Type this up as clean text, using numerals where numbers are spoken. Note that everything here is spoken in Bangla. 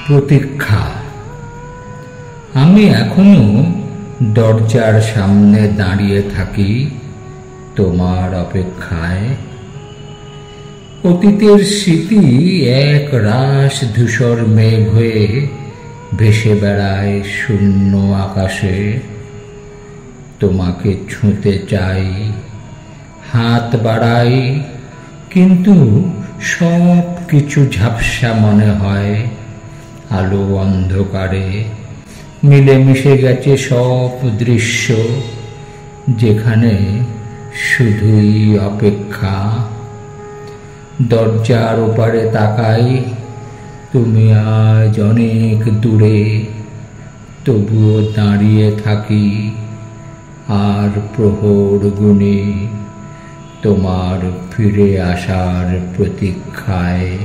প্রতীক্ষা। আমি এখনো দরজার সামনে দাঁড়িয়ে থাকি তোমার অপেক্ষায়। অতীতের স্মৃতি এক রাশ ধূসর মেঘ হয়ে ভেসে বেড়ায় শূন্য আকাশে। তোমাকে ছুঁতে চাই, হাত বাড়াই, কিন্তু সব কিছু ঝাপসা মনে হয়। আলো অন্ধকারে মিলেমিশে গেছে সব দৃশ্য, যেখানে শুধুই অপেক্ষা। দরজার ওপারে তাকাই, তুমি আজ অনেক দূরে, তবুও দাঁড়িয়ে থাকি আর প্রহর গুনে তোমার ফিরে আসার প্রতীক্ষায়।